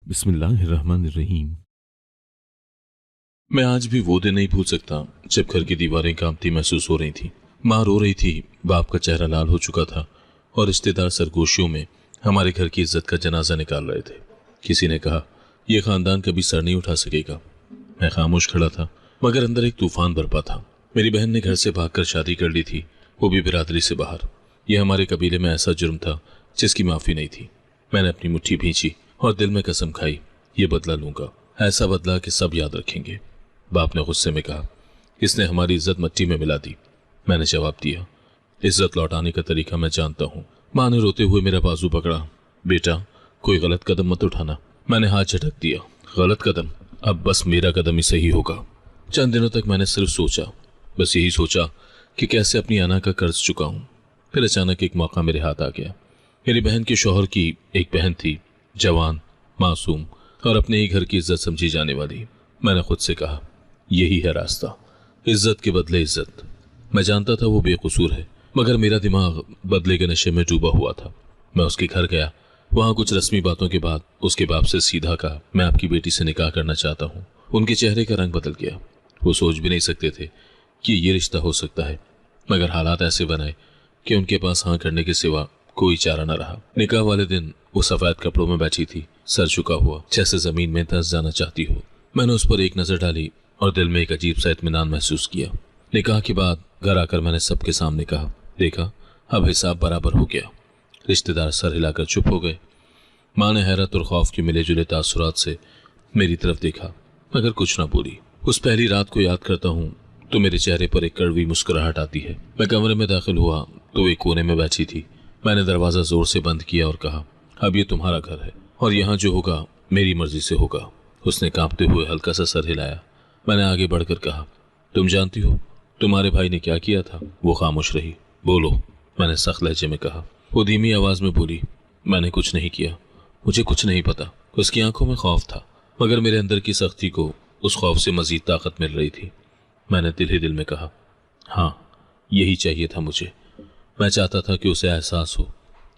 बिस्मिल्लाहिर्रहमानिर्रहीम। मैं आज भी वो दिन नहीं भूल सकता जब घर की दीवारें कांपती महसूस हो रही थी। माँ रो रही थी, बाप का चेहरा लाल हो चुका था और रिश्तेदार सरगोशियों में हमारे घर की इज्जत का जनाजा निकाल रहे थे। किसी ने कहा, यह खानदान कभी सर नहीं उठा सकेगा। मैं खामोश खड़ा था, मगर अंदर एक तूफान बरपा था। मेरी बहन ने घर से भागकर शादी कर ली थी, वो भी बिरादरी से बाहर। यह हमारे कबीले में ऐसा जुर्म था जिसकी माफी नहीं थी। मैंने अपनी मुट्ठी भींची और दिल में कसम खाई, ये बदला लूंगा, ऐसा बदला कि सब याद रखेंगे। बाप ने गुस्से में कहा, इसने हमारी इज्जत मट्टी में मिला दी। मैंने जवाब दिया, इज्जत लौटाने का तरीका मैं जानता हूँ। माँ ने रोते हुए मेरा बाजू पकड़ा, बेटा कोई गलत कदम मत उठाना। मैंने हाथ झटक दिया, गलत कदम? अब बस मेरा कदम ही सही होगा। चंद दिनों तक मैंने सिर्फ सोचा, बस यही सोचा कि कैसे अपनी अना का कर्ज चुकाऊं। फिर अचानक एक मौका मेरे हाथ आ गया। मेरी बहन के शौहर की एक बहन थी, जवान, मासूम और अपने ही घर की इज्जत समझी जाने वाली। मैंने खुद से कहा, यही है रास्ता, इज्जत के बदले इज्जत। मैं जानता था वो बेकसूर है, मगर मेरा दिमाग बदले के नशे में डूबा हुआ था। मैं उसके घर गया। वहां कुछ रस्मी बातों के बाद उसके बाप से सीधा कहा, मैं आपकी बेटी से निकाह करना चाहता हूँ। उनके चेहरे का रंग बदल गया। वो सोच भी नहीं सकते थे कि ये रिश्ता हो सकता है, मगर हालात ऐसे बनाए कि उनके पास हाँ करने के सिवा कोई चारा न रहा। निकाह वाले दिन वो सफेद कपड़ों में बैठी थी, सर झुका हुआ, जैसे जमीन में धंस जाना चाहती हो। मैंने उस पर एक नजर डाली और दिल में एक अजीब सा इत्मीनान महसूस किया। निकाह के बाद घर आकर मैंने सबके सामने कहा, देखा अब हिसाब बराबर हो गया। रिश्तेदार सर हिलाकर चुप हो गए। माँ ने हैरत और खौफ के मिले जुले तासुरात से मेरी तरफ देखा, मगर कुछ ना बोली। उस पहली रात को याद करता हूँ तो मेरे चेहरे पर एक कड़वी मुस्कुराहट आती है। मैं कमरे में दाखिल हुआ तो एक कोने में बैठी थी। मैंने दरवाजा जोर से बंद किया और कहा, अब ये तुम्हारा घर है और यहाँ जो होगा मेरी मर्जी से होगा। उसने कांपते हुए हल्का सा सर हिलाया। मैंने आगे बढ़कर कहा, तुम जानती हो तुम्हारे भाई ने क्या किया था? वो खामोश रही। बोलो, मैंने सख्त लहजे में कहा। वो धीमी आवाज में बोली, मैंने कुछ नहीं किया, मुझे कुछ नहीं पता। उसकी आंखों में खौफ था, मगर मेरे अंदर की सख्ती को उस खौफ से मजीद ताकत मिल रही थी। मैंने दिल ही दिल में कहा, हाँ यही चाहिए था मुझे। मैं चाहता था कि उसे एहसास हो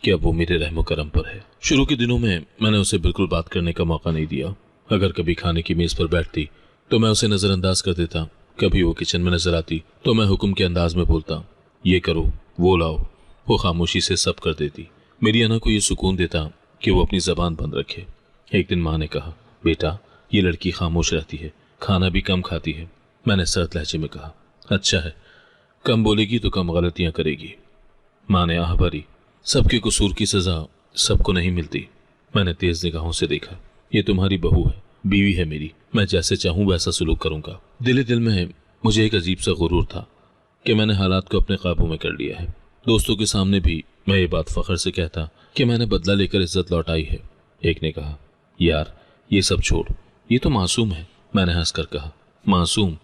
कि अब वो मेरे रहमो करम पर है। शुरू के दिनों में मैंने उसे बिल्कुल बात करने का मौका नहीं दिया। अगर कभी खाने की मेज पर बैठती तो मैं उसे नजरअंदाज कर देता। कभी वो किचन में नजर आती तो मैं हुक्म के अंदाज में बोलता, ये करो, वो लाओ। वो खामोशी से सब कर देती। मेरी अना को ये सुकून देता कि वो अपनी जबान बंद रखे। एक दिन माँ ने कहा, बेटा ये लड़की खामोश रहती है, खाना भी कम खाती है। मैंने सर्द लहजे में कहा, अच्छा है, कम बोलेगी तो कम गलतियां करेगी। माँ ने आह भरी, सबके कसूर की सजा सबको नहीं मिलती। मैंने तेज निगाहों से देखा, ये तुम्हारी बहू है, बीवी है मेरी, मैं जैसे चाहूं वैसा सलूक करूंगा। दिल दिल में मुझे एक अजीब सा गुरूर था कि मैंने हालात को अपने काबू में कर लिया है। दोस्तों के सामने भी मैं ये बात फख्र से कहता कि मैंने बदला लेकर इज्जत लौटाई है। एक ने कहा, यार ये सब छोड़, ये तो मासूम है। मैंने हंसकर कहा, मासूम?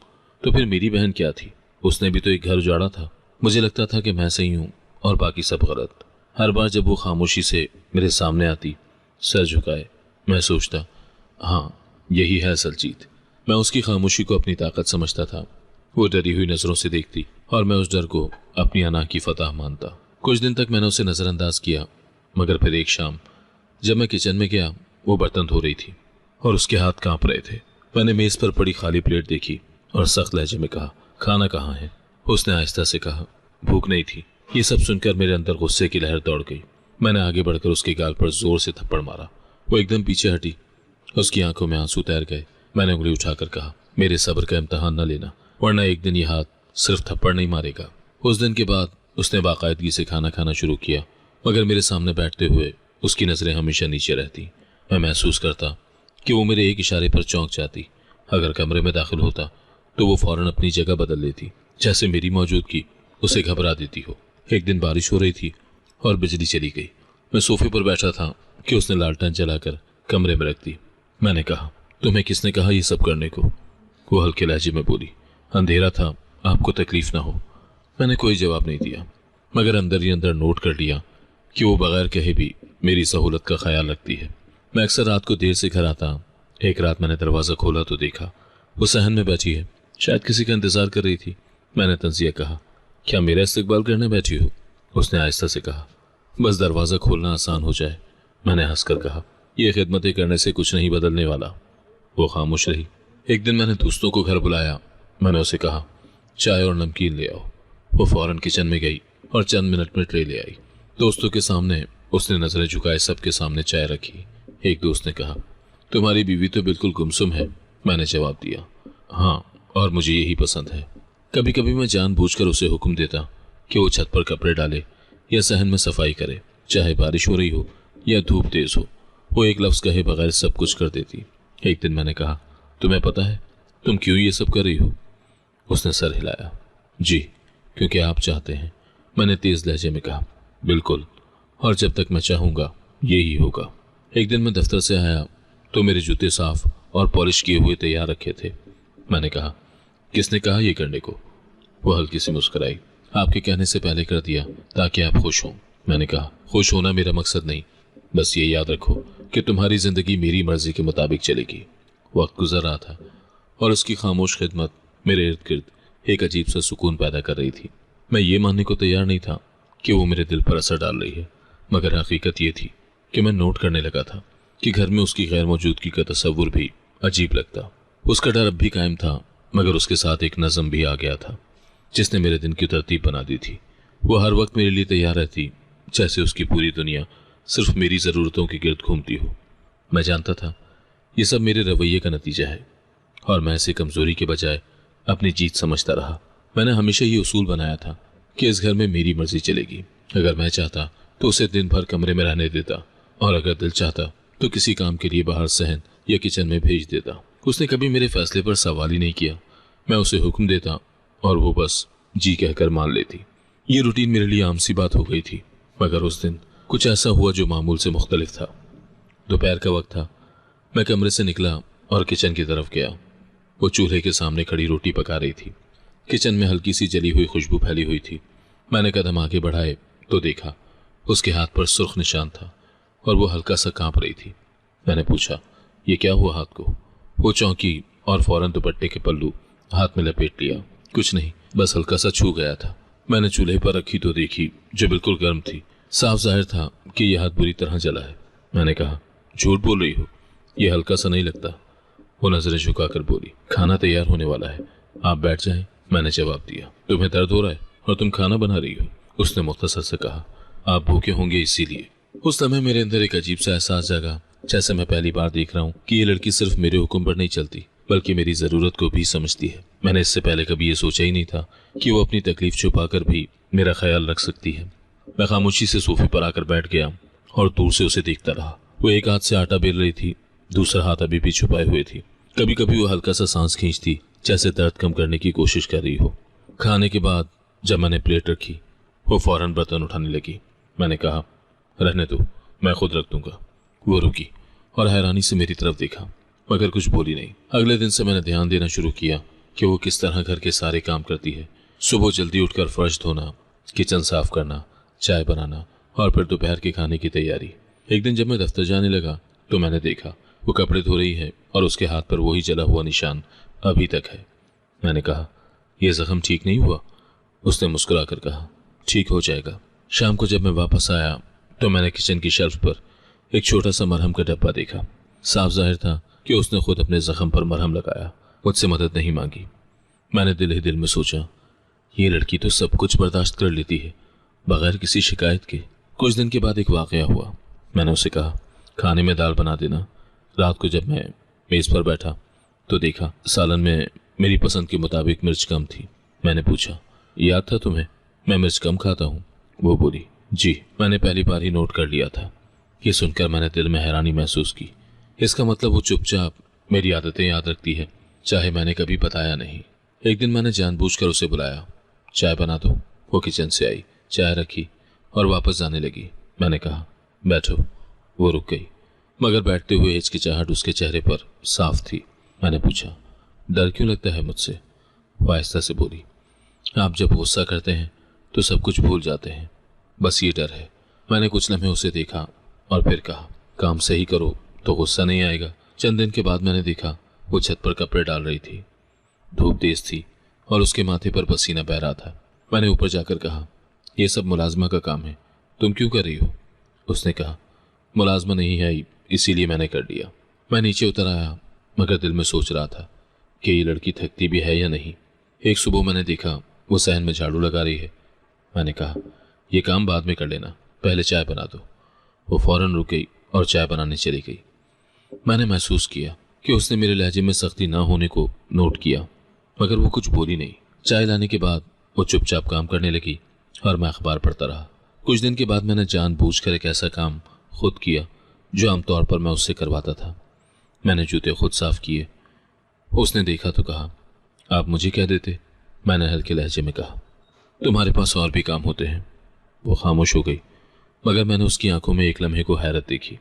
तो फिर मेरी बहन क्या थी? उसने भी तो एक घर उजाड़ा था। मुझे लगता था कि मैं सही हूँ और बाकी सब गलत। हर बार जब वो खामोशी से मेरे सामने आती, सर झुकाए, मैं सोचता, हाँ यही है असल जीत। मैं उसकी खामोशी को अपनी ताकत समझता था। वो डरी हुई नजरों से देखती और मैं उस डर को अपनी अना की फतह मानता। कुछ दिन तक मैंने उसे नजरअंदाज किया, मगर फिर एक शाम जब मैं किचन में गया, वो बर्तन धो रही थी और उसके हाथ कांप रहे थे। मैंने मेज पर पड़ी खाली प्लेट देखी और सख्त लहजे में कहा, खाना कहाँ है? उसने आहिस्ता से कहा, भूख नहीं थी। ये सब सुनकर मेरे अंदर गुस्से की लहर दौड़ गई। मैंने आगे बढ़कर उसके गाल पर जोर से थप्पड़ मारा। वो एकदम पीछे हटी, उसकी आंखों में आंसू तैर गए। मैंने उंगली उठाकर कहा, मेरे सब्र का इम्तहान न लेना, वरना एक दिन ये हाथ सिर्फ थप्पड़ नहीं मारेगा। उस दिन के बाद उसने बाकायदगी से खाना खाना शुरू किया, मगर मेरे सामने बैठते हुए उसकी नजरें हमेशा नीचे रहती। मैं महसूस करता कि वो मेरे एक इशारे पर चौंक जाती। अगर कमरे में दाखिल होता तो वो फौरन अपनी जगह बदल लेती, जैसे मेरी मौजूदगी उसे घबरा देती हो। एक दिन बारिश हो रही थी और बिजली चली गई। मैं सोफे पर बैठा था कि उसने लालटेन जलाकर कमरे में रख दी। मैंने कहा, तुम्हें किसने कहा ये सब करने को? वो हल्के लहजे में बोली, अंधेरा था, आपको तकलीफ ना हो। मैंने कोई जवाब नहीं दिया, मगर अंदर ही अंदर नोट कर लिया कि वो बगैर कहे भी मेरी सहूलत का ख्याल रखती है। मैं अक्सर रात को देर से घर आता। एक रात मैंने दरवाज़ा खोला तो देखा वो सहन में बैठी है, शायद किसी का इंतजार कर रही थी। मैंने तंजिया कहा, क्या मेरा इस्तकबाल करने बैठी हो? उसने आहिस्ता से कहा, बस दरवाज़ा खोलना आसान हो जाए। मैंने हंसकर कहा, ये खिदमतें करने से कुछ नहीं बदलने वाला। वो खामोश रही। एक दिन मैंने दोस्तों को घर बुलाया। मैंने उसे कहा, चाय और नमकीन ले आओ। वो फौरन किचन में गई और चंद मिनट में ट्रे ले आई। दोस्तों के सामने उसने नजरें झुकाए सबके सामने चाय रखी। एक दोस्त ने कहा, तुम्हारी बीवी तो बिल्कुल गुमसुम है। मैंने जवाब दिया, हाँ, और मुझे यही पसंद है। कभी कभी मैं जानबूझकर उसे हुक्म देता कि वो छत पर कपड़े डाले या सहन में सफाई करे, चाहे बारिश हो रही हो या धूप तेज हो। वो एक लफ्ज कहे बगैर सब कुछ कर देती। एक दिन मैंने कहा, तुम्हें पता है तुम क्यों ये सब कर रही हो? उसने सर हिलाया। जी, क्योंकि आप चाहते हैं। मैंने तेज लहजे में कहा, बिल्कुल, और जब तक मैं चाहूंगा यही होगा। एक दिन मैं दफ्तर से आया तो मेरे जूते साफ और पॉलिश किए हुए तैयार रखे थे। मैंने कहा, किसने कहा ये करने को? वो हल्की सी मुस्कुराई। आपके कहने से पहले कर दिया ताकि आप खुश हों। मैंने कहा, खुश होना मेरा मकसद नहीं, बस ये याद रखो कि तुम्हारी जिंदगी मेरी मर्जी के मुताबिक चलेगी। वक्त गुजर रहा था और उसकी खामोश खिदमत मेरे इर्द गिर्द एक अजीब सा सुकून पैदा कर रही थी। मैं ये मानने को तैयार नहीं था कि वो मेरे दिल पर असर डाल रही है, मगर हकीकत ये थी कि मैं नोट करने लगा था कि घर में उसकी गैर मौजूदगी का तस्वुर भी अजीब लगता। उसका डर अब भी कायम था, मगर उसके साथ एक नज़म भी आ गया था जिसने मेरे दिन की तरतीब बना दी थी। वो हर वक्त मेरे लिए तैयार रहती, जैसे उसकी पूरी दुनिया सिर्फ मेरी ज़रूरतों के गिर्द घूमती हो। मैं जानता था ये सब मेरे रवैये का नतीजा है और मैं इसे कमज़ोरी के बजाय अपनी जीत समझता रहा। मैंने हमेशा ये उसूल बनाया था कि इस घर में मेरी मर्जी चलेगी। अगर मैं चाहता तो उसे दिन भर कमरे में रहने देता, और अगर दिल चाहता तो किसी काम के लिए बाहर सहन या किचन में भेज देता। उसने कभी मेरे फैसले पर सवाल ही नहीं किया। मैं उसे हुक्म देता और वो बस जी कहकर मान लेती। ये रूटीन मेरे लिए आम सी बात हो गई थी, मगर उस दिन कुछ ऐसा हुआ जो मामूल से मुख्तलिफ था। दोपहर का वक्त था। मैं कमरे से निकला और किचन की तरफ गया। वो चूल्हे के सामने खड़ी रोटी पका रही थी। किचन में हल्की सी जली हुई खुशबू फैली हुई थी। मैंने कदम आगे बढ़ाए तो देखा उसके हाथ पर सुर्ख निशान था और वो हल्का सा कांप रही थी। मैंने पूछा, ये क्या हुआ हाथ को? वो चौंकी और फौरन दुपट्टे के पल्लू हाथ में लपेट लिया। कुछ नहीं, बस हल्का सा छू गया था। मैंने चूल्हे पर रखी तो देखी जो बिल्कुल गर्म थी। साफ जाहिर था कि यह हाथ बुरी तरह जला है। मैंने कहा, झूठ बोल रही हो, यह हल्का सा नहीं लगता। वो नजरें झुकाकर बोली, खाना तैयार होने वाला है, आप बैठ जाएं। मैंने जवाब दिया, तुम्हें दर्द हो रहा है और तुम खाना बना रही हो? उसने मुख्तसर से कहा, आप भूखे होंगे इसीलिए। उस समय मेरे अंदर एक अजीब सा एहसास जागा, जैसे मैं पहली बार देख रहा हूँ कि ये लड़की सिर्फ मेरे हुक्म पर नहीं चलती बल्कि मेरी जरूरत को भी समझती है। मैंने इससे पहले कभी ये सोचा ही नहीं था कि वो अपनी तकलीफ छुपाकर भी मेरा ख्याल रख सकती है। मैं खामोशी से सोफे पर आकर बैठ गया और दूर से उसे देखता रहा। वो एक हाथ से आटा बेल रही थी, दूसरा हाथ अभी भी छुपाए हुए थी। कभी कभी वो हल्का सा सांस खींचती, जैसे दर्द कम करने की कोशिश कर रही हो। खाने के बाद जब मैंने प्लेट रखी, वो फौरन बर्तन उठाने लगी। मैंने कहा, रहने दो, मैं खुद रख दूंगा। वो रुकी और हैरानी से मेरी तरफ देखा, मगर कुछ बोली नहीं। अगले दिन से मैंने ध्यान देना शुरू किया कि वो किस तरह घर के सारे काम करती है। सुबह जल्दी उठकर फर्श धोना, किचन साफ करना, चाय बनाना और फिर दोपहर के खाने की तैयारी। एक दिन जब मैं दफ्तर जाने लगा तो मैंने देखा वो कपड़े धो रही है और उसके हाथ पर वही जला हुआ निशान अभी तक है। मैंने कहा, यह जख्म ठीक नहीं हुआ? उसने मुस्कुराकर कहा, ठीक हो जाएगा। शाम को जब मैं वापस आया तो मैंने किचन की शेल्फ पर एक छोटा सा मरहम का डब्बा देखा। साफ जाहिर था कि उसने खुद अपने जख्म पर मरहम लगाया, मुझसे मदद नहीं मांगी। मैंने दिल ही दिल में सोचा, ये लड़की तो सब कुछ बर्दाश्त कर लेती है बगैर किसी शिकायत के। कुछ दिन के बाद एक वाकया हुआ। मैंने उसे कहा, खाने में दाल बना देना। रात को जब मैं मेज़ पर बैठा तो देखा सालन में मेरी पसंद के मुताबिक मिर्च कम थी। मैंने पूछा, याद था तुम्हें मैं मिर्च कम खाता हूँ? वो बोली, जी, मैंने पहली बार ही नोट कर लिया था। ये सुनकर मैंने दिल में हैरानी महसूस की। इसका मतलब वो चुपचाप मेरी आदतें याद रखती है, चाहे मैंने कभी बताया नहीं। एक दिन मैंने जानबूझकर उसे बुलाया, चाय बना दो। वो किचन से आई, चाय रखी और वापस जाने लगी। मैंने कहा, बैठो। वो रुक गई, मगर बैठते हुए हिचकिचाहट उसके चेहरे पर साफ थी। मैंने पूछा, डर क्यों लगता है मुझसे? वो आहिस्ता से बोली, आप जब गुस्सा करते हैं तो सब कुछ भूल जाते हैं, बस ये डर है। मैंने कुछ लम्हे उसे देखा और फिर कहा, काम सही करो तो गुस्सा नहीं आएगा। चंद दिन के बाद मैंने देखा वो छत पर कपड़े डाल रही थी। धूप तेज थी और उसके माथे पर पसीना बह रहा था। मैंने ऊपर जाकर कहा, यह सब मुलाजमा का काम है, तुम क्यों कर रही हो? उसने कहा, मुलाजमा नहीं है, इसीलिए मैंने कर लिया। मैं नीचे उतर आया, मगर दिल में सोच रहा था कि ये लड़की थकती भी है या नहीं। एक सुबह मैंने देखा वो सहन में झाड़ू लगा रही है। मैंने कहा, ये काम बाद में कर लेना, पहले चाय बना दो। वो फौरन रुक गई और चाय बनाने चली गई। मैंने महसूस किया कि उसने मेरे लहजे में सख्ती ना होने को नोट किया, मगर वो कुछ बोली नहीं। चाय लाने के बाद वो चुपचाप काम करने लगी और मैं अखबार पढ़ता रहा। कुछ दिन के बाद मैंने जानबूझकर एक ऐसा काम खुद किया जो आमतौर पर मैं उससे करवाता था। मैंने जूते खुद साफ किए। उसने देखा तो कहा, आप मुझे कह देते। मैंने हल्के लहजे में कहा, तुम्हारे पास और भी काम होते हैं। वो खामोश हो गई, मगर मैंने उसकी आंखों में एक लम्हे को हैरत देखी।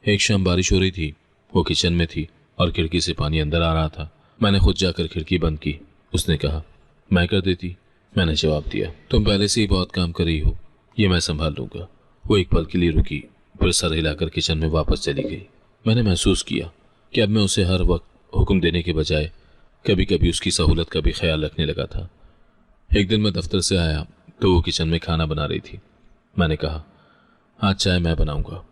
एक शाम बारिश हो रही थी, वो किचन में थी और खिड़की से पानी अंदर आ रहा था। मैंने खुद जाकर खिड़की बंद की। उसने कहा, मैं कर देती। मैंने जवाब दिया, तुम पहले से ही बहुत काम कर रही हो, ये मैं संभाल लूंगा। वो एक पल के लिए रुकी, फिर सर हिलाकर किचन में वापस चली गई। मैंने महसूस किया कि अब मैं उसे हर वक्त हुक्म देने के बजाय कभी कभी उसकी सहूलत का भी ख्याल रखने लगा था। एक दिन मैं दफ्तर से आया तो वो किचन में खाना बना रही थी। मैंने कहा, आज चाय मैं बनाऊंगा।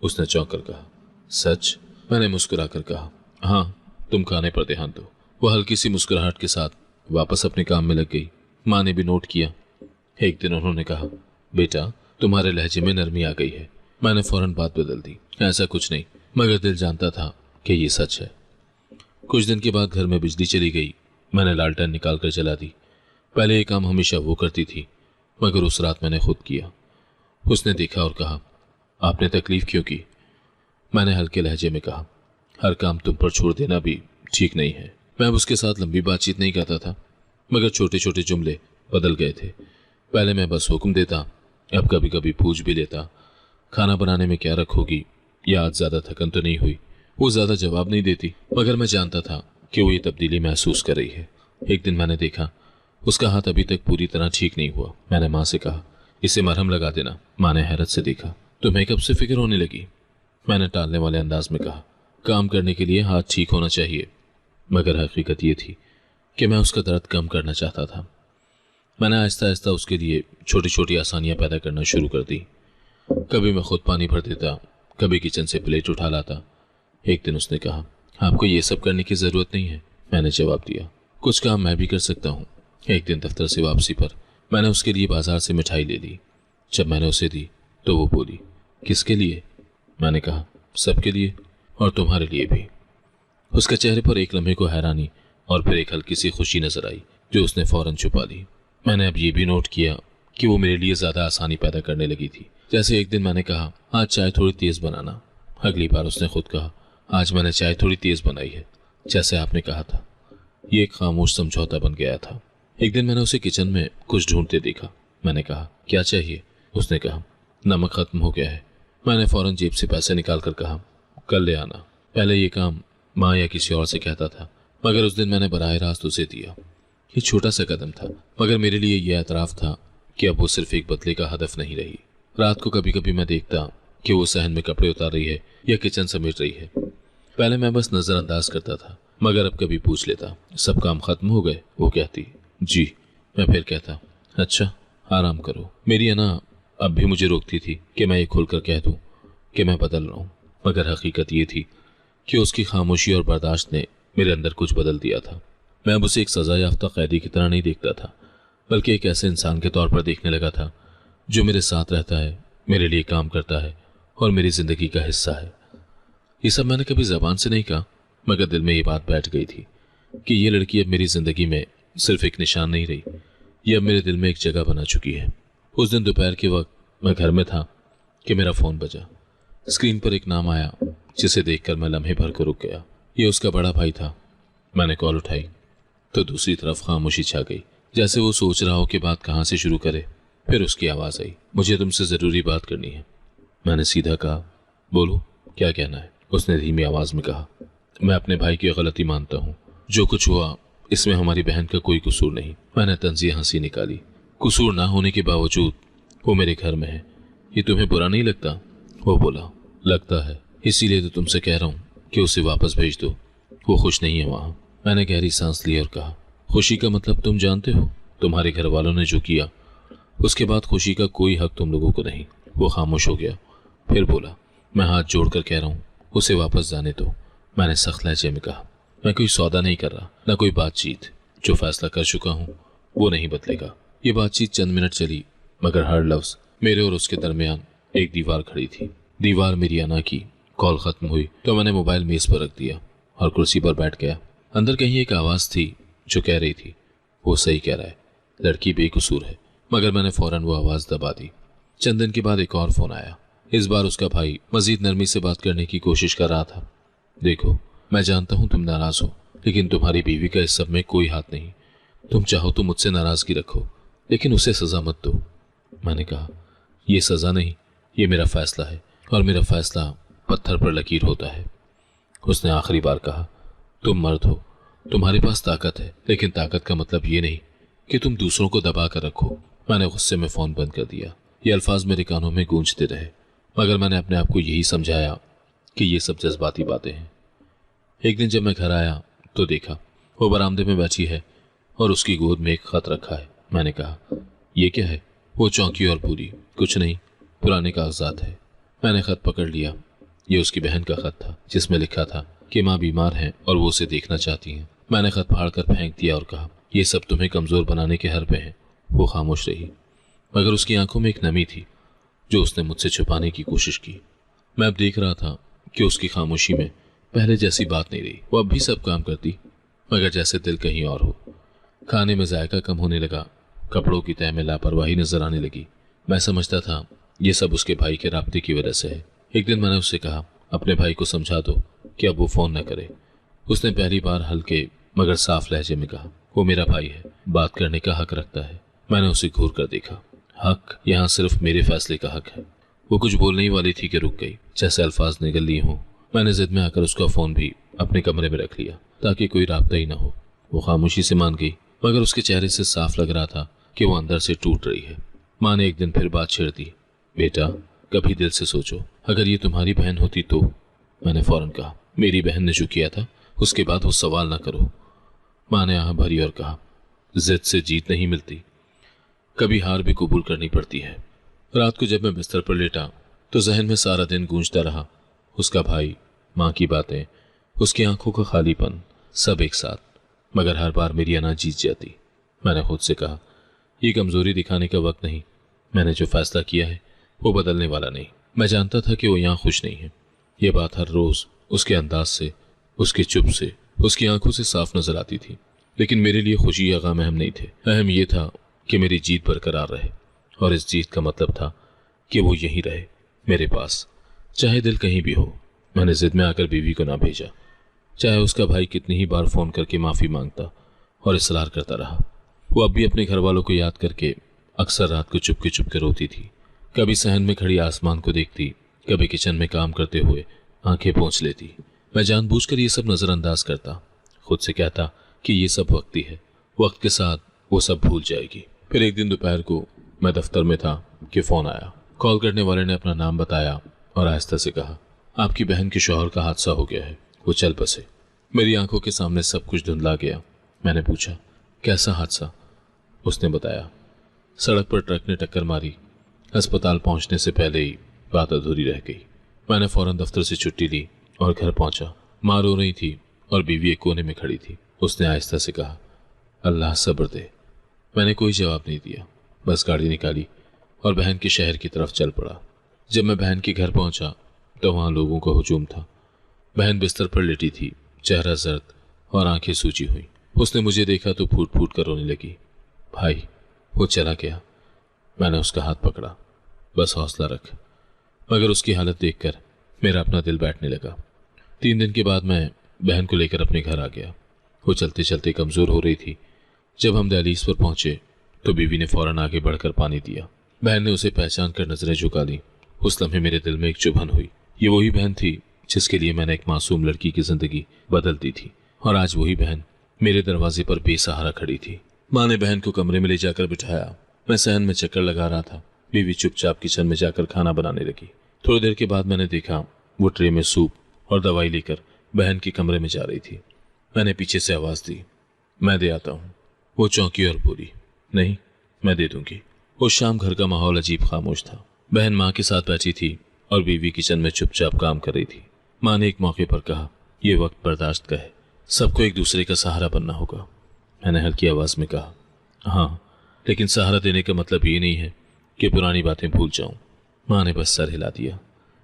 उसने चौंक कर कहा, सच? मैंने मुस्कुरा कर कहा, हाँ, तुम खाने पर ध्यान दो। वो हल्की सी मुस्कुराहट के साथ वापस अपने काम में लग गई। माँ ने भी नोट किया। एक दिन उन्होंने कहा, बेटा, तुम्हारे लहजे में नरमी आ गई है। मैंने फौरन बात बदल दी, ऐसा कुछ नहीं, मगर दिल जानता था कि ये सच है। कुछ दिन के बाद घर में बिजली चली गई। मैंने लालटेन निकाल कर जला दी। पहले ये काम हमेशा वो करती थी, मगर उस रात मैंने खुद किया। उसने देखा और कहा, आपने तकलीफ क्यों की? मैंने हल्के लहजे में कहा, हर काम तुम पर छोड़ देना भी ठीक नहीं है। मैं अब उसके साथ लंबी बातचीत नहीं करता था, मगर छोटे छोटे जुमले बदल गए थे। पहले मैं बस हुक्म देता, अब कभी कभी पूछ भी लेता, खाना बनाने में क्या रखोगी, या आज ज़्यादा थकन तो नहीं हुई। वो ज़्यादा जवाब नहीं देती, मगर मैं जानता था कि वो ये तब्दीली महसूस कर रही है। एक दिन मैंने देखा उसका हाथ अभी तक पूरी तरह ठीक नहीं हुआ। मैंने माँ से कहा, इसे मरहम लगा देना। माँ ने हैरत से देखा, तुम्हें कब से फिक्र होने लगी? मैंने टालने वाले अंदाज में कहा, काम करने के लिए हाथ ठीक होना चाहिए। मगर हकीकत ये थी कि मैं उसका दर्द कम करना चाहता था। मैंने आहिस्ता आहिस्ता उसके लिए छोटी छोटी आसानियां पैदा करना शुरू कर दी। कभी मैं खुद पानी भर देता, कभी किचन से प्लेट उठा लाता। एक दिन उसने कहा, आपको ये सब करने की ज़रूरत नहीं है। मैंने जवाब दिया, कुछ काम मैं भी कर सकता हूँ। एक दिन दफ्तर से वापसी पर मैंने उसके लिए बाजार से मिठाई ले ली। जब मैंने उसे दी तो वो बोली, किसके लिए? मैंने कहा, सबके लिए, और तुम्हारे लिए भी। उसके चेहरे पर एक लम्हे को हैरानी और फिर एक हल्की सी खुशी नजर आई, जो उसने फौरन छुपा ली। मैंने अब ये भी नोट किया कि वो मेरे लिए ज़्यादा आसानी पैदा करने लगी थी। जैसे एक दिन मैंने कहा, आज चाय थोड़ी तेज़ बनाना। अगली बार उसने खुद कहा, आज मैंने चाय थोड़ी तेज़ बनाई है, जैसे आपने कहा था। ये एक खामोश समझौता बन गया था। एक दिन मैंने उसे किचन में कुछ ढूंढते देखा। मैंने कहा, क्या चाहिए? उसने कहा, नमक खत्म हो गया है। मैंने फौरन जेब से पैसे निकाल कर कहा, कल ले आना। पहले ये काम माँ या किसी और से कहता था, मगर उस दिन मैंने बराह रास्त उसे दिया। ये छोटा सा कदम था, मगर मेरे लिए यह एतराफ़ था कि अब वो सिर्फ एक बदले का हदफ नहीं रही। रात को कभी कभी मैं देखता कि वो सहन में कपड़े उतार रही है या किचन समेट रही है। पहले मैं बस नज़रअंदाज करता था, मगर अब कभी पूछ लेता, सब काम खत्म हो गए? वो कहती, जी। मैं फिर कहता, अच्छा, आराम करो। मेरी अना अब भी मुझे रोकती थी कि मैं ये खुलकर कह दूं कि मैं बदल रहा हूँ, मगर हकीकत ये थी कि उसकी खामोशी और बर्दाश्त ने मेरे अंदर कुछ बदल दिया था। मैं अब उसे एक सज़ा याफ्ता कैदी की तरह नहीं देखता था, बल्कि एक ऐसे इंसान के तौर पर देखने लगा था जो मेरे साथ रहता है, मेरे लिए काम करता है और मेरी ज़िंदगी का हिस्सा है। ये सब मैंने कभी ज़बान से नहीं कहा, मगर दिल में ये बात बैठ गई थी कि ये लड़की अब मेरी ज़िंदगी में सिर्फ एक निशान नहीं रही, ये अब मेरे दिल में एक जगह बना चुकी है। उस दिन दोपहर के वक्त मैं घर में था कि मेरा फ़ोन बजा। स्क्रीन पर एक नाम आया, जिसे देखकर मैं लम्हे भर कर रुक गया। ये उसका बड़ा भाई था। मैंने कॉल उठाई तो दूसरी तरफ खामोशी छा गई, जैसे वो सोच रहा हो कि बात कहाँ से शुरू करे। फिर उसकी आवाज़ आई, मुझे तुमसे ज़रूरी बात करनी है। मैंने सीधा कहा, बोलो, क्या कहना है? उसने धीमी आवाज़ में कहा, मैं अपने भाई की गलती मानता हूँ। जो कुछ हुआ इसमें हमारी बहन का कोई कसूर नहीं। मैंने तंज़िया हंसी निकाली। कसूर ना होने के बावजूद वो मेरे घर में है, ये तुम्हें बुरा नहीं लगता? वो बोला, लगता है, इसीलिए तो तुमसे कह रहा हूँ कि उसे वापस भेज दो। वो खुश नहीं है वहाँ। मैंने गहरी सांस ली और कहा, खुशी का मतलब तुम जानते हो? तुम्हारे घर वालों ने जो किया, उसके बाद खुशी का कोई हक तुम लोगों को नहीं। वो खामोश हो गया, फिर बोला, मैं हाथ जोड़कर कह रहा हूँ, उसे वापस जाने दो, मैंने सख्त लहजे में कहा। मैं कोई सौदा नहीं कर रहा, न कोई बातचीत। जो फैसला कर चुका हूं वो नहीं बदलेगा। ये बातचीत चंद मिनट चली, मगर हर लफ्ज मेरे और उसके दरमियान एक दीवार खड़ी थी। दीवार मेरी अना की। कॉल खत्म हुई तो मैंने मोबाइल मेज पर रख दिया और कुर्सी पर बैठ गया। अंदर कहीं एक आवाज थी जो कह रही थी, वो सही कह रहा है, लड़की बेकसूर है। मगर मैंने फौरन वो आवाज दबा दी। चंद दिन के बाद एक और फोन आया। इस बार उसका भाई मजीद नरमी से बात करने की कोशिश कर रहा था। देखो, मैं जानता हूं तुम नाराज हो, लेकिन तुम्हारी बीवी का इस सब में कोई हाथ नहीं। तुम चाहो तो मुझसे नाराजगी रखो, लेकिन उसे सजा मत दो। मैंने कहा, यह सजा नहीं, ये मेरा फैसला है, और मेरा फैसला पत्थर पर लकीर होता है। उसने आखिरी बार कहा, तुम मर्द हो, तुम्हारे पास ताकत है, लेकिन ताकत का मतलब ये नहीं कि तुम दूसरों को दबा कर रखो। मैंने गुस्से में फोन बंद कर दिया। ये अल्फाज मेरे कानों में गूंजते रहे, मगर मैंने अपने आप को यही समझाया कि ये सब जज्बाती बातें हैं। एक दिन जब मैं घर आया तो देखा वो बरामदे में बैठी है और उसकी गोद में एक खत रखा है। मैंने कहा, ये क्या है? वो चौंकी और बोली, कुछ नहीं, पुराने कागजात है। मैंने खत पकड़ लिया। ये उसकी बहन का खत था, जिसमें लिखा था कि माँ बीमार है और वो उसे देखना चाहती हैं। मैंने खत फाड़ कर फेंक दिया और कहा, ये सब तुम्हें कमजोर बनाने के हर पे हैं। वो खामोश रही, मगर उसकी आंखों में एक नमी थी जो उसने मुझसे छुपाने की कोशिश की। मैं अब देख रहा था कि उसकी खामोशी में पहले जैसी बात नहीं रही। वो अब भी सब काम करती, मगर जैसे दिल कहीं और हो। खाने में जायका कम होने लगा, कपड़ों की तह में लापरवाही नजर आने लगी। मैं समझता था ये सब उसके भाई के राब्ते की वजह से है। एक दिन मैंने उससे कहा, अपने भाई को समझा दो कि अब वो फोन न करे। उसने पहली बार हल्के मगर साफ लहजे में कहा, वो मेरा भाई है, बात करने का हक रखता है। मैंने उसे घूर कर देखा। हक यहाँ सिर्फ मेरे फैसले का हक है। वो कुछ बोलने ही वाली थी कि रुक गई, जैसे अल्फाज निकल लिए हों। मैंने जिद में आकर उसका फोन भी अपने कमरे में रख लिया ताकि कोई राब्ता ही ना हो। वो खामोशी से मान गई, मगर उसके चेहरे से साफ लग रहा था कि वो अंदर से टूट रही है। माँ ने एक दिन फिर बात छेड़ दी, बेटा कभी दिल से सोचो, अगर ये तुम्हारी बहन होती तो। मैंने फौरन कहा, मेरी बहन ने जो किया था उसके बाद वो सवाल ना करो। माँ ने आह भरी और कहा, जिद से जीत नहीं मिलती, कभी हार भी कबूल करनी पड़ती है। रात को जब मैं बिस्तर पर लेटा तो जहन में सारा दिन गूंजता रहा उसका भाई, माँ की बातें, उसकी आंखों का खालीपन, सब एक साथ। मगर हर बार मेरी अना जीत जाती। मैंने खुद से कहा, ये कमजोरी दिखाने का वक्त नहीं। मैंने जो फैसला किया है वो बदलने वाला नहीं। मैं जानता था कि वो यहाँ खुश नहीं है। ये बात हर रोज उसके अंदाज से, उसके चुप से, उसकी आंखों से साफ नजर आती थी। लेकिन मेरे लिए खुशी या गम अहम नहीं थे। अहम ये था कि मेरी जीत बरकरार रहे, और इस जीत का मतलब था कि वो यहीं रहे, मेरे पास, चाहे दिल कहीं भी हो। मैंने जिद में आकर बीवी को ना भेजा, चाहे उसका भाई कितनी ही बार फोन करके माफी मांगता और इसरार करता रहा। वो अब भी अपने घर वालों को याद करके अक्सर रात को चुपके रोती थी। कभी सहन में खड़ी आसमान को देखती, कभी किचन में काम करते हुए आंखें पोंछ लेती। मैं जानबूझकर ये सब नजरअंदाज करता, खुद से कहता कि ये सब वक्ती है, वक्त के साथ वो सब भूल जाएगी। फिर एक दिन दोपहर को मैं दफ्तर में था कि फोन आया। कॉल करने वाले ने अपना नाम बताया और आहिस्ता से कहा, आपकी बहन के शौहर का हादसा हो गया है, वो चल बसे। मेरी आंखों के सामने सब कुछ धुंधला गया। मैंने पूछा, कैसा हादसा? उसने बताया, सड़क पर ट्रक ने टक्कर मारी, अस्पताल पहुंचने से पहले ही बात अधूरी रह गई। मैंने फौरन दफ्तर से छुट्टी ली और घर पहुंचा। माँ रो रही थी और बीवी एक कोने में खड़ी थी। उसने आहिस्ता से कहा, अल्लाह सब्र दे। मैंने कोई जवाब नहीं दिया, बस गाड़ी निकाली और बहन के शहर की तरफ चल पड़ा। जब मैं बहन के घर पहुंचा तो वहां लोगों का हुजूम था। बहन बिस्तर पर लेटी थी, चेहरा जर्द और आंखें सूजी हुई। उसने मुझे देखा तो फूट फूट कर रोने लगी। भाई, वो चला गया। मैंने उसका हाथ पकड़ा, बस हौसला रख। मगर उसकी हालत देखकर मेरा अपना दिल बैठने लगा। 3 दिन के बाद मैं बहन को लेकर अपने घर आ गया। वो चलते चलते कमजोर हो रही थी। जब हम दहलीज पर पहुंचे तो बीवी ने फौरन आगे बढ़कर पानी दिया। बहन ने उसे पहचान कर नजरें झुका ली। उस लम्हे मेरे दिल में एक चुभन हुई। ये वही बहन थी जिसके लिए मैंने एक मासूम लड़की की जिंदगी बदल दी थी, और आज वही बहन मेरे दरवाजे पर बेसहारा खड़ी थी। माँ ने बहन को कमरे में ले जाकर बिठाया। मैं सहन में चक्कर लगा रहा था। बीवी चुपचाप किचन में जाकर खाना बनाने लगी। थोड़ी देर के बाद मैंने देखा वो ट्रे में सूप और दवाई लेकर बहन के कमरे में जा रही थी। मैंने पीछे से आवाज दी, मैं दे आता हूँ। वो चौंकी और बोली, नहीं, मैं दे दूंगी। उस शाम घर का माहौल अजीब खामोश था। बहन माँ के साथ बैठी थी और बीवी किचन में चुपचाप काम कर रही थी। माँ ने एक मौके पर कहा, यह वक्त बर्दाश्त का है, सबको एक दूसरे का सहारा बनना होगा। मैंने हल्की आवाज में कहा, हाँ, लेकिन सहारा देने का मतलब ये नहीं है कि पुरानी बातें भूल जाऊं। माँ ने बस सर हिला दिया।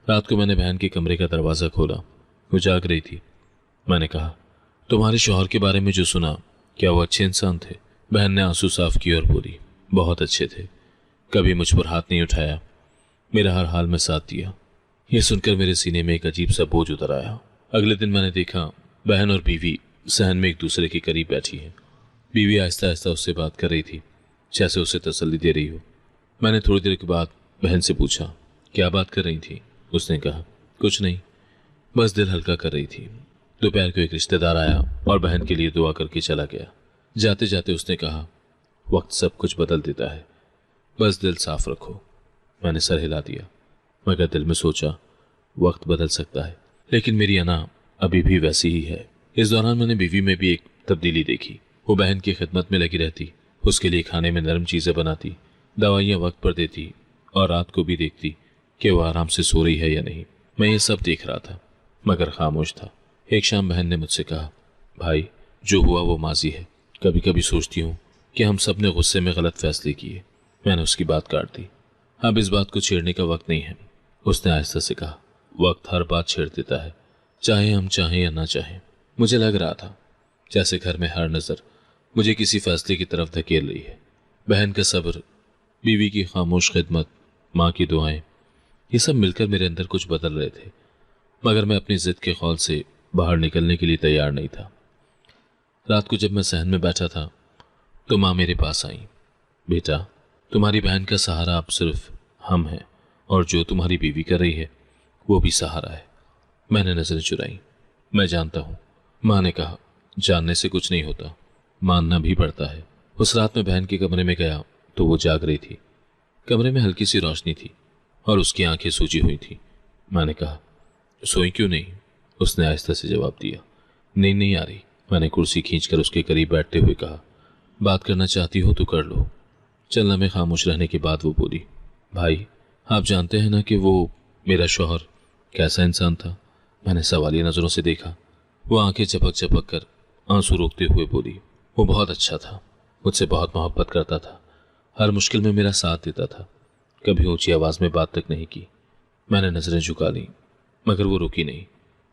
रात को मैंने बहन के कमरे का दरवाज़ा खोला। वो जाग रही थी। मैंने कहा, तुम्हारे शौहर के बारे में जो सुना, क्या वो अच्छे इंसान थे? बहन ने आंसू साफ किए और बोली, बहुत अच्छे थे, कभी मुझ पर हाथ नहीं उठाया, मेरा हर हाल में साथ दिया। यह सुनकर मेरे सीने में एक अजीब सा बोझ उतर आया। अगले दिन मैंने देखा बहन और बीवी सहन में एक दूसरे के करीब बैठी है। बीवी आहिस्ता आहिस्ता उससे बात कर रही थी, जैसे उसे तसल्ली दे रही हो। मैंने थोड़ी देर के बाद बहन से पूछा, क्या बात कर रही थी? उसने कहा, कुछ नहीं, बस दिल हल्का कर रही थी। दोपहर को एक रिश्तेदार आया और बहन के लिए दुआ करके चला गया। जाते जाते उसने कहा, वक्त सब कुछ बदल देता है, बस दिल साफ रखो। मैंने सर हिला दिया, मगर दिल में सोचा, वक्त बदल सकता है, लेकिन मेरी अना अभी भी वैसी ही है। इस दौरान मैंने बीवी में भी एक तब्दीली देखी। वो बहन की खिदमत में लगी रहती, उसके लिए खाने में नरम चीज़ें बनाती, दवाइयाँ वक्त पर देती और रात को भी देखती कि वो आराम से सो रही है या नहीं। मैं ये सब देख रहा था, मगर खामोश था। एक शाम बहन ने मुझसे कहा, भाई, जो हुआ वो माजी है। कभी कभी सोचती हूँ कि हम सब ने गुस्से में गलत फैसले किए। मैंने उसकी बात काट दी। अब इस बात को छेड़ने का वक्त नहीं है। उसने आहिस्ता से कहा, वक्त हर बात छेड़ देता है, चाहे हम चाहें या ना चाहें। मुझे लग रहा था जैसे घर में हर नज़र मुझे किसी फैसले की तरफ धकेल रही है। बहन का सब्र, बीवी की खामोश खिदमत, माँ की दुआएं, ये सब मिलकर मेरे अंदर कुछ बदल रहे थे, मगर मैं अपनी जिद के खौल से बाहर निकलने के लिए तैयार नहीं था। रात को जब मैं सहन में बैठा था तो माँ मेरे पास आई। बेटा, तुम्हारी बहन का सहारा अब सिर्फ हम हैं, और जो तुम्हारी बीवी कर रही है वो भी सहारा है। मैंने नजरें चुराई। मैं जानता हूँ, माँ ने कहा, जानने से कुछ नहीं होता, मानना भी पड़ता है। उस रात में बहन के कमरे में गया तो वो जाग रही थी। कमरे में हल्की सी रोशनी थी और उसकी आंखें सूजी हुई थी। मैंने कहा, सोई क्यों नहीं? उसने आहिस्ता से जवाब दिया, नींद नहीं आ रही। मैंने कुर्सी खींचकर उसके करीब बैठते हुए कहा, बात करना चाहती हो तो कर लो। चलना में खामोश रहने के बाद वो बोली, भाई, आप जानते हैं ना कि वो मेरा शौहर कैसा इंसान था? मैंने सवालिया नज़रों से देखा। वो आंखें चपक चपक कर आंसू रोकते हुए बोली, वो बहुत अच्छा था, मुझसे बहुत मोहब्बत करता था, हर मुश्किल में मेरा साथ देता था, कभी ऊंची आवाज़ में बात तक नहीं की। मैंने नज़रें झुका ली, मगर वो रुकी नहीं।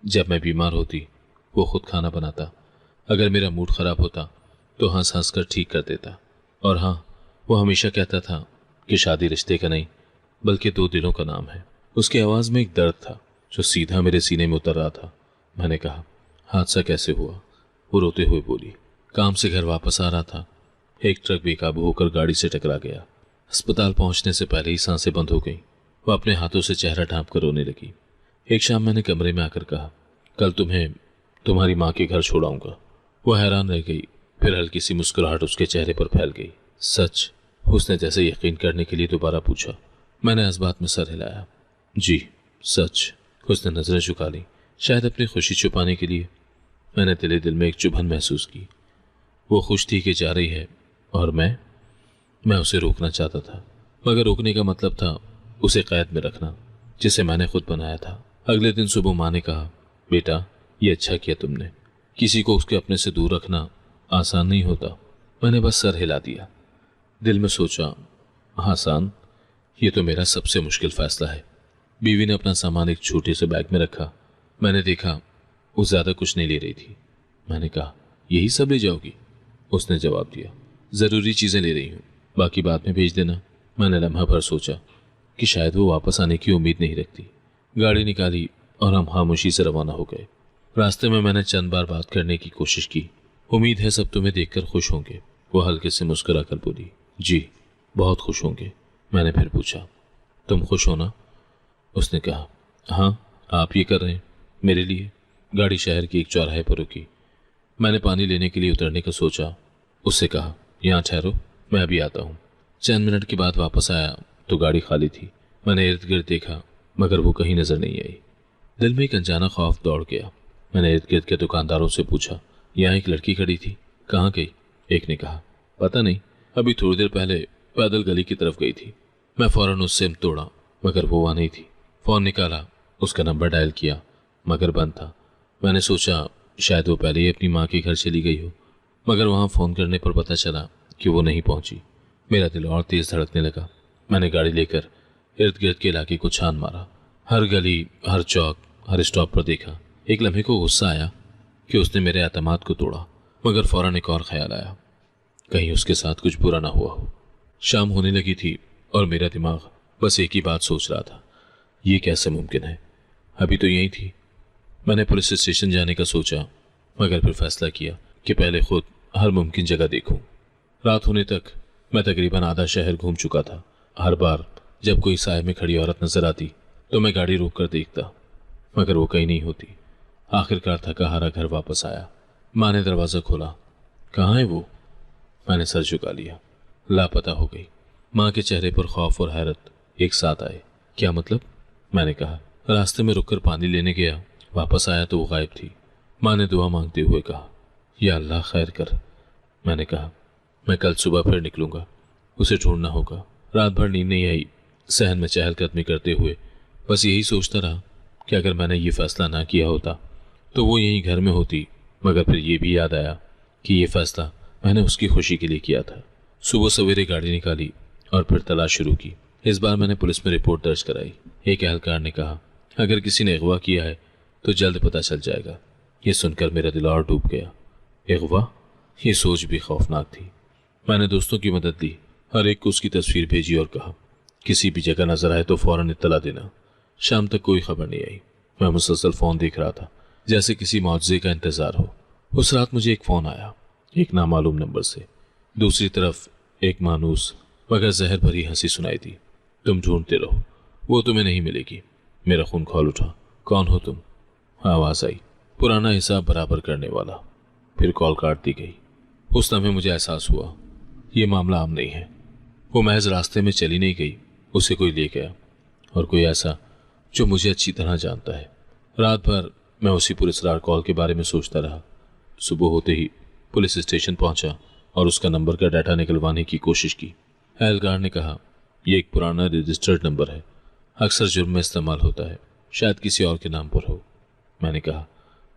जब मैं बीमार होती वो खुद खाना बनाता, अगर मेरा मूड ख़राब होता तो हंस हंस कर ठीक कर देता। और हाँ, वो हमेशा कहता था कि शादी रिश्ते का नहीं बल्कि दो दिलों का नाम है। उसकी आवाज़ में एक दर्द था जो सीधा मेरे सीने में उतर रहा था। मैंने कहा, हादसा कैसे हुआ? वो रोते हुए बोली, काम से घर वापस आ रहा था, एक ट्रक बेकाबू होकर गाड़ी से टकरा गया। अस्पताल पहुंचने से पहले ही सांसें बंद हो गईं। वो अपने हाथों से चेहरा ढांप कर रोने लगी। एक शाम मैंने कमरे में आकर कहा, कल तुम्हें तुम्हारी माँ के घर छोड़ाऊंगा। वो हैरान रह गई, फिर हल्की सी मुस्कुराहट उसके चेहरे पर फैल गई। सच? उसने जैसे यकीन करने के लिए दोबारा पूछा। मैंने इस बात में सर हिलाया। जी सच। उसने नजरें झुका ली, शायद अपनी खुशी छुपाने के लिए। मैंने दिले दिल में एक चुभन महसूस की। वो खुश थी कि जा रही है और मैं उसे रोकना चाहता था, मगर रोकने का मतलब था उसे कैद में रखना, जिसे मैंने खुद बनाया था। अगले दिन सुबह माँ ने कहा, बेटा, ये अच्छा किया तुमने, किसी को उसके अपने से दूर रखना आसान नहीं होता। मैंने बस सर हिला दिया। दिल में सोचा, आसान? ये तो मेरा सबसे मुश्किल फैसला है। बीवी ने अपना सामान एक छोटे से बैग में रखा। मैंने देखा वो ज़्यादा कुछ नहीं ले रही थी। मैंने कहा, यही सब ले जाओगी? उसने जवाब दिया, ज़रूरी चीज़ें ले रही हूँ, बाकी बाद में भेज देना। मैंने लम्हा भर सोचा कि शायद वो वापस आने की उम्मीद नहीं रखती। गाड़ी निकाली और हम खामोशी से रवाना हो गए। रास्ते में मैंने चंद बार बात करने की कोशिश की। उम्मीद है सब तुम्हें देखकर खुश होंगे। वो हल्के से मुस्कुरा कर बोली, जी बहुत खुश होंगे। मैंने फिर पूछा, तुम खुश हो ना? उसने कहा, हाँ, आप ये कर रहे हैं मेरे लिए। गाड़ी शहर की एक चौराहे पर रुकी। मैंने पानी लेने के लिए उतरने का सोचा। उससे कहा, यहाँ ठहरो, मैं अभी आता हूँ। चंद मिनट के बाद वापस आया तो गाड़ी खाली थी। मैंने इर्द गिर्द देखा, मगर वो कहीं नजर नहीं आई। दिल में एक अनजाना खौफ दौड़ गया। मैंने इर्द गिर्द के दुकानदारों से पूछा, यहाँ एक लड़की खड़ी थी, कहाँ गई? एक ने कहा, पता नहीं, अभी थोड़ी देर पहले पैदल गली की तरफ गई थी। मैं फौरन उससे तोड़ा, मगर वो वहाँ नहीं थी। फ़ोन निकाला, उसका नंबर डायल किया, मगर बंद था। मैंने सोचा शायद वो पहले ही अपनी माँ के घर चली गई हो, मगर वहाँ फ़ोन करने पर पता चला कि वो नहीं पहुँची। मेरा दिल और तेज़ धड़कने लगा। मैंने गाड़ी लेकर इर्द गिर्द के इलाके को छान मारा। हर गली, हर चौक, हर स्टॉप पर देखा। एक लम्हे को गुस्सा आया कि उसने मेरे एतमाद को तोड़ा, मगर फ़ौरन एक और ख्याल आया, कहीं उसके साथ कुछ बुरा ना हुआ हो। शाम होने लगी थी और मेरा दिमाग बस एक ही बात सोच रहा था, ये कैसे मुमकिन है, अभी तो यही थी। मैंने पुलिस स्टेशन जाने का सोचा, मगर फिर फैसला किया कि पहले खुद हर मुमकिन जगह देखूं। रात होने तक मैं तकरीबन आधा शहर घूम चुका था। हर बार जब कोई साय में खड़ी औरत नजर आती तो मैं गाड़ी रोक कर देखता, मगर वो कहीं नहीं होती। आखिरकार थका हारा घर वापस आया। माँ ने दरवाज़ा खोला। कहाँ है वो? मैंने सर झुका लिया। लापता हो गई। माँ के चेहरे पर खौफ और हैरत एक साथ आए। क्या मतलब? मैंने कहा। रास्ते में रुककर पानी लेने गया, वापस आया तो वो गायब थी। माँ ने दुआ मांगते हुए कहा, या अल्लाह खैर कर। मैंने कहा, मैं कल सुबह फिर निकलूंगा, उसे ढूंढना होगा। रात भर नींद नहीं आई। सहन में चहलकदमी करते हुए बस यही सोचता रहा कि अगर मैंने ये फैसला ना किया होता तो वो यहीं घर में होती, मगर फिर ये भी याद आया कि ये फैसला मैंने उसकी खुशी के लिए किया था। सुबह सवेरे गाड़ी निकाली और फिर तलाश शुरू की। इस बार मैंने पुलिस में रिपोर्ट दर्ज कराई। एक एहलकार ने कहा, अगर किसी ने अगवा किया है तो जल्द पता चल जाएगा। ये सुनकर मेरा दिल और डूब गया। अगवा? ये सोच भी खौफनाक थी। मैंने दोस्तों की मदद ली, हर एक को उसकी तस्वीर भेजी और कहा, किसी भी जगह नजर आए तो फौरन इत्तला देना। शाम तक कोई खबर नहीं आई। मैं मुसलसल फ़ोन देख रहा था, जैसे किसी मौजज़े का इंतज़ार हो। उस रात मुझे एक फ़ोन आया, एक नामालूम नंबर से। दूसरी तरफ एक मानूस मगर जहर भरी हंसी सुनाई दी। तुम ढूंढते रहो, वो तुम्हें नहीं मिलेगी। मेरा खून खौल उठा। कौन हो तुम? आवाज़ आई, पुराना हिसाब बराबर करने वाला। फिर कॉल काट दी गई। उस लम्हे मुझे एहसास हुआ, ये मामला आम नहीं है। वो महज रास्ते में चली नहीं गई, उसे कोई ले गया, और कोई ऐसा जो मुझे अच्छी तरह जानता है। रात भर मैं उसी पुलिसरार कॉल के बारे में सोचता रहा। सुबह होते ही पुलिस स्टेशन पहुंचा और उसका नंबर का डाटा निकलवाने की कोशिश की। एहलकार ने कहा, यह एक पुराना रजिस्टर्ड नंबर है, अक्सर जुर्म में इस्तेमाल होता है, शायद किसी और के नाम पर हो। मैंने कहा,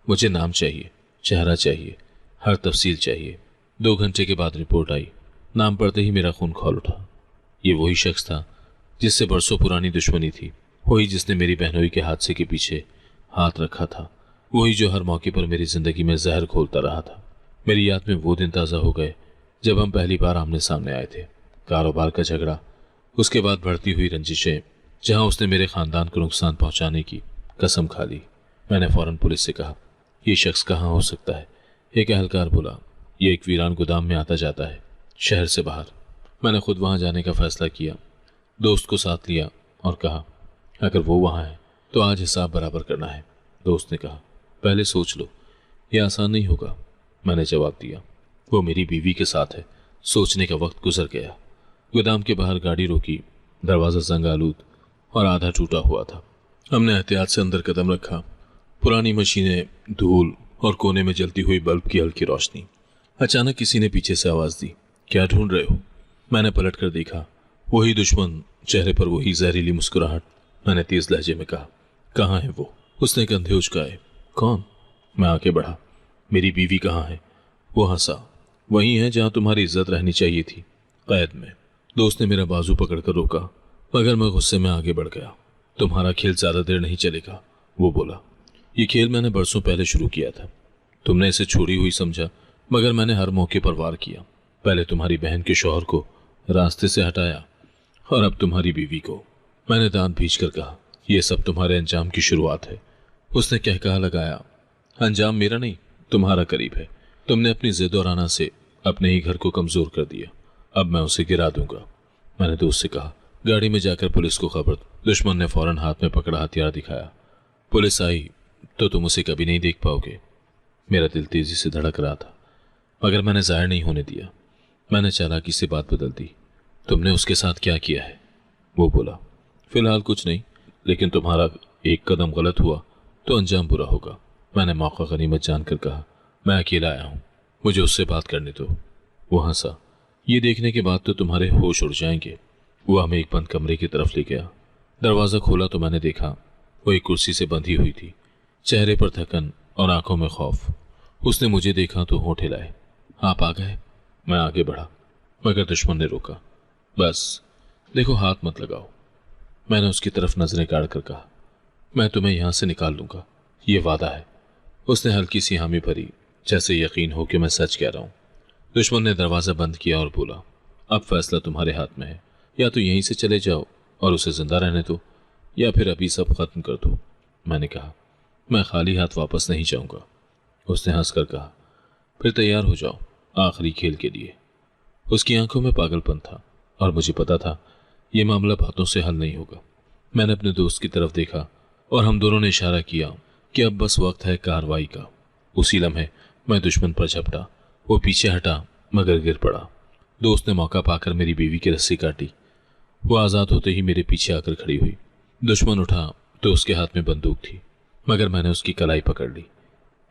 मुझे नाम चाहिए, चेहरा चाहिए, हर तफसील चाहिए। 2 घंटे के बाद रिपोर्ट आई। नाम पढ़ते ही मेरा खून खौल उठा। ये वही शख्स था जिससे बरसों पुरानी दुश्मनी थी, वही जिसने मेरी बहनोई के हादसे के पीछे हाथ रखा था, वही जो हर मौके पर मेरी जिंदगी में जहर घोलता रहा था। मेरी याद में वो दिन ताज़ा हो गए जब हम पहली बार आमने सामने आए थे। कारोबार का झगड़ा, उसके बाद बढ़ती हुई रंजिशें, जहां उसने मेरे खानदान को नुकसान पहुंचाने की कसम खा ली। मैंने फौरन पुलिस से कहा, यह शख्स कहाँ हो सकता है? एक एहलकार बोला, यह एक वीरान गोदाम में आता जाता है, शहर से बाहर। मैंने खुद वहां जाने का फैसला किया, दोस्त को साथ लिया और कहा, अगर वो वहां है तो आज हिसाब बराबर करना है। दोस्त ने कहा, पहले सोच लो, यह आसान नहीं होगा। मैंने जवाब दिया, वो मेरी बीवी के साथ है, सोचने का वक्त गुजर गया। गोदाम के बाहर गाड़ी रोकी, दरवाज़ा जंग आलूद और आधा टूटा हुआ था। हमने एहतियात से अंदर कदम रखा। पुरानी मशीनें, धूल और कोने में जलती हुई बल्ब की हल्की रोशनी। अचानक किसी ने पीछे से आवाज़ दी, क्या ढूंढ रहे हो? मैंने पलट कर देखा, वही दुश्मन, चेहरे पर वही जहरीली मुस्कुराहट। मैंने तेज लहजे में कहा, कहाँ है वो? उसने कंधे उचकाए। कौन? मैं आगे बढ़ा, मेरी बीवी कहाँ है? वो हंसा, वही है जहाँ तुम्हारी इज्जत रहनी चाहिए थी, कैद में। दोस्त ने मेरा बाजू पकड़कर रोका, मगर मैं गुस्से में आगे बढ़ गया। तुम्हारा खेल ज्यादा देर नहीं चलेगा, वो बोला। ये खेल मैंने बरसों पहले शुरू किया था। तुमने इसे छोड़ी हुई समझा, मगर मैंने हर मौके पर वार किया। पहले तुम्हारी बहन के शौहर को रास्ते से हटाया और अब तुम्हारी बीवी को। मैंने दांत भींचकर कहा, यह सब तुम्हारे अंजाम की शुरुआत है। उसने कहकहा लगाया, अंजाम मेरा नहीं, तुम्हारा करीब है। तुमने अपनी जिद और आना से अपने ही घर को कमजोर कर दिया, अब मैं उसे गिरा दूंगा। मैंने दोस्त से कहा, गाड़ी में जाकर पुलिस को खबर। दुश्मन ने फौरन हाथ में पकड़ा हथियार दिखाया। पुलिस आई तो तुम उसे कभी नहीं देख पाओगे। मेरा दिल तेजी से धड़क रहा था, मगर मैंने जाहिर नहीं होने दिया। मैंने चालाकी से बात बदल दी, तुमने उसके साथ क्या किया है? वो बोला, फिलहाल कुछ नहीं, लेकिन तुम्हारा एक कदम गलत हुआ तो अंजाम बुरा होगा। मैंने मौका गनीमत जानकर कहा, मैं अकेला आया हूँ, मुझे उससे बात करने दो। वो हंसा, ये देखने के बाद तो तुम्हारे होश उड़ जाएंगे। वो हमें एक बंद कमरे की तरफ ले गया। दरवाज़ा खोला तो मैंने देखा वो एक कुर्सी से बंधी हुई थी। चेहरे पर थकन और आंखों में खौफ। उसने मुझे देखा तो होंठ हिलाए। आप आ गए। मैं आगे बढ़ा मगर दुश्मन ने रोका। बस देखो, हाथ मत लगाओ। मैंने उसकी तरफ नजरें गाड़ कर कहा, मैं तुम्हें यहां से निकाल लूंगा, ये वादा है। उसने हल्की सी हामी भरी, जैसे यकीन हो कि मैं सच कह रहा हूं। दुश्मन ने दरवाजा बंद किया और बोला, अब फैसला तुम्हारे हाथ में है। या तो यहीं से चले जाओ और उसे जिंदा रहने दो, या फिर अभी सब खत्म कर दो। मैंने कहा, मैं खाली हाथ वापस नहीं जाऊंगा। उसने हंसकर कहा, फिर तैयार हो जाओ आखिरी खेल के लिए। उसकी आंखों में पागलपन था और मुझे पता था यह मामला बातों से हल नहीं होगा। मैंने अपने दोस्त की तरफ देखा और हम दोनों ने इशारा किया कि अब बस वक्त है कार्रवाई का। उसी लम्हे मैं दुश्मन पर झपटा। वो पीछे हटा मगर गिर पड़ा। दोस्त ने मौका पाकर मेरी बीवी की रस्सी काटी। वो आजाद होते ही मेरे पीछे आकर खड़ी हुई। दुश्मन उठा तो उसके हाथ में बंदूक थी, मगर मैंने उसकी कलाई पकड़ ली।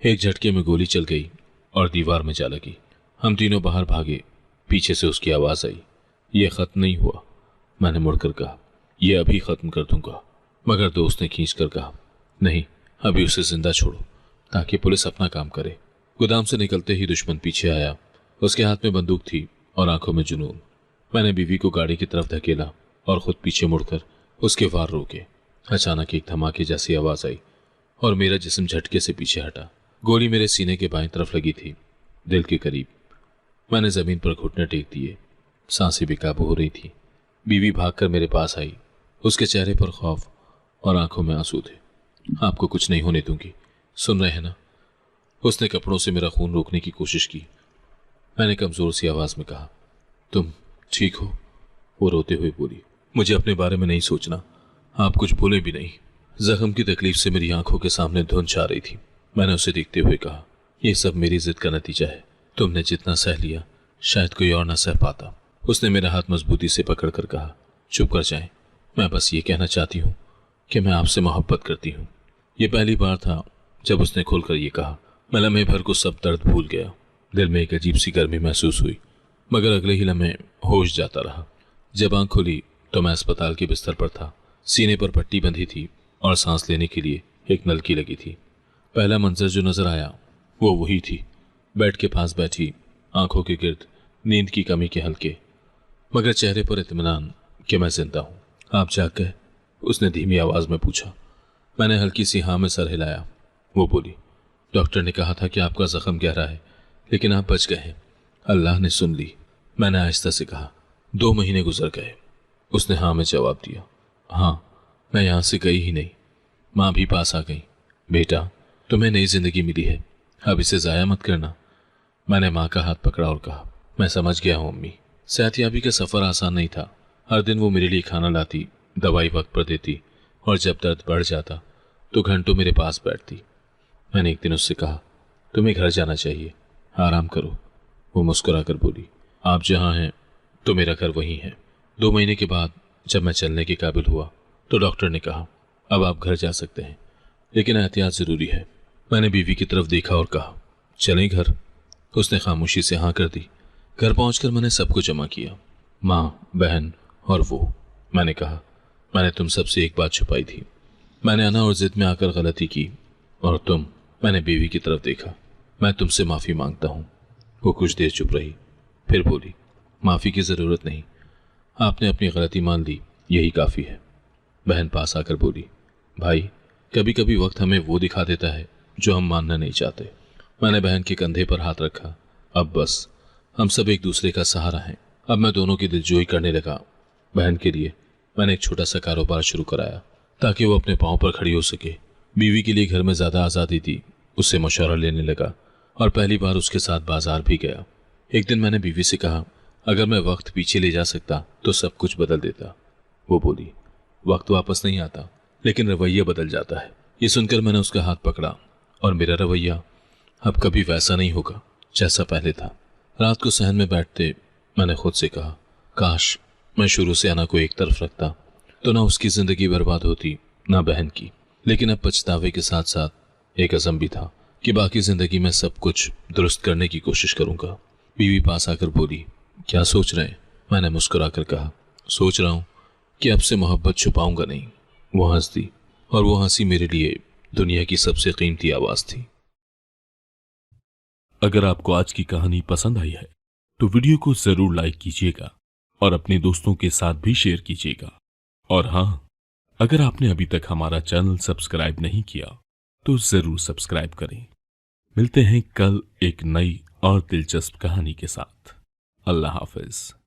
एक झटके में गोली चल गई और दीवार में जा लगी। हम तीनों बाहर भागे। पीछे से उसकी आवाज आई, ये खत्म नहीं हुआ। मैंने मुड़कर कहा, यह अभी खत्म कर दूंगा। मगर दोस्त ने खींच कर कहा, नहीं, अभी उसे जिंदा छोड़ो ताकि पुलिस अपना काम करे। गोदाम से निकलते ही दुश्मन पीछे आया। उसके हाथ में बंदूक थी और आंखों में जुनून। मैंने बीवी को गाड़ी की तरफ धकेला और खुद पीछे मुड़कर उसके वार रोके। अचानक एक धमाके जैसी आवाज आई और मेरा जिस्म झटके से पीछे हटा। गोली मेरे सीने के बाईं तरफ लगी थी, दिल के करीब। मैंने जमीन पर घुटने टेक दिए। सांसें बेकाबू हो रही थी। बीवी भागकर मेरे पास आई। उसके चेहरे पर खौफ और आंखों में आंसू थे। आपको कुछ नहीं होने दूंगी, सुन रहे हैं ना? उसने कपड़ों से मेरा खून रोकने की कोशिश की। मैंने कमजोर सी आवाज में कहा, तुम ठीक हो? वो रोते हुए बोली, मुझे अपने बारे में नहीं सोचना, आप कुछ भूले भी नहीं। जख्म की तकलीफ से मेरी आंखों के सामने धुंध छा रही थी। मैंने उसे देखते हुए कहा, यह सब मेरी जिद का नतीजा है। तुमने जितना सह लिया शायद कोई और ना सह पाता। उसने मेरा हाथ मजबूती से पकड़ कर कहा, चुप कर जाएं, मैं बस ये कहना चाहती हूँ कि मैं आपसे मोहब्बत करती हूँ। ये पहली बार था जब उसने खुलकर ये कहा। मैं लम्हे भर को सब दर्द भूल गया। दिल में एक अजीब सी गर्मी महसूस हुई, मगर अगले ही लम्हे होश जाता रहा। जब आंख खुली तो मैं अस्पताल के बिस्तर पर था। सीने पर पट्टी बंधी थी और सांस लेने के लिए एक नलकी लगी थी। पहला मंजर जो नजर आया वो वही थी, बेड के पास बैठी, आंखों के गिर्द नींद की कमी के हल्के, मगर चेहरे पर इत्मीनान कि मैं जिंदा हूं। आप जाग गए? उसने धीमी आवाज में पूछा। मैंने हल्की सी हाँ में सर हिलाया। वो बोली, डॉक्टर ने कहा था कि आपका जख्म गहरा है, लेकिन आप बच गए हैं। अल्लाह ने सुन ली। मैंने आहिस्ता से कहा, 2 महीने गुजर गए। उसने हाँ में जवाब दिया। हाँ, मैं यहां से गई ही नहीं। माँ भी पास आ गई। बेटा, तुम्हें नई जिंदगी मिली है, अब इसे जाया मत करना। मैंने माँ का हाथ पकड़ा और कहा, मैं समझ गया हूँ अम्मी। सेहतयाबी का सफर आसान नहीं था। हर दिन वो मेरे लिए खाना लाती, दवाई वक्त पर देती, और जब दर्द बढ़ जाता तो घंटों मेरे पास बैठती। मैंने एक दिन उससे कहा, तुम्हें घर जाना चाहिए, आराम करो। वो मुस्कुरा कर बोली, आप जहाँ हैं तो मेरा घर वहीं है। 2 महीने के बाद जब मैं चलने के काबिल हुआ तो डॉक्टर ने कहा, अब आप घर जा सकते हैं, लेकिन एहतियात जरूरी है। मैंने बीवी की तरफ देखा और कहा, चलें घर? उसने खामोशी से हाँ कर दी। घर पहुंचकर मैंने सबको जमा किया, माँ, बहन और वो। मैंने कहा, मैंने तुम सबसे एक बात छुपाई थी। मैंने अना और जिद में आकर गलती की, और तुम। मैंने बीवी की तरफ देखा, मैं तुमसे माफी मांगता हूँ। वो कुछ देर चुप रही, फिर बोली, माफी की जरूरत नहीं, आपने अपनी गलती मान ली, यही काफी है। बहन पास आकर बोली, भाई, कभी कभी वक्त हमें वो दिखा देता है जो हम मानना नहीं चाहते। मैंने बहन के कंधे पर हाथ रखा। अब बस हम सब एक दूसरे का सहारा हैं। अब मैं दोनों की दिलजोई करने लगा। बहन के लिए मैंने एक छोटा सा कारोबार शुरू कराया ताकि वो अपने पांव पर खड़ी हो सके। बीवी के लिए घर में ज्यादा आज़ादी थी। उससे मशवरा लेने लगा और पहली बार उसके साथ बाजार भी गया। एक दिन मैंने बीवी से कहा, अगर मैं वक्त पीछे ले जा सकता तो सब कुछ बदल देता। वो बोली, वक्त वापस नहीं आता, लेकिन रवैया बदल जाता है। ये सुनकर मैंने उसका हाथ पकड़ा, और मेरा रवैया अब कभी वैसा नहीं होगा जैसा पहले था। रात को सहन में बैठते मैंने खुद से कहा, काश मैं शुरू से अना को एक तरफ रखता तो ना उसकी जिंदगी बर्बाद होती ना बहन की। लेकिन अब पछतावे के साथ साथ एक अज़म भी था कि बाकी जिंदगी में सब कुछ दुरुस्त करने की कोशिश करूंगा। बीवी पास आकर बोली, क्या सोच रहे हैं? मैंने मुस्कुरा कर कहा, सोच रहा हूं कि अब से मोहब्बत छुपाऊंगा नहीं। वो हंस दी और वो हंसी मेरे लिए दुनिया की सबसे कीमती आवाज थी। अगर आपको आज की कहानी पसंद आई है तो वीडियो को जरूर लाइक कीजिएगा और अपने दोस्तों के साथ भी शेयर कीजिएगा। और हाँ, अगर आपने अभी तक हमारा चैनल सब्सक्राइब नहीं किया तो जरूर सब्सक्राइब करें। मिलते हैं कल एक नई और दिलचस्प कहानी के साथ। अल्लाह हाफिज।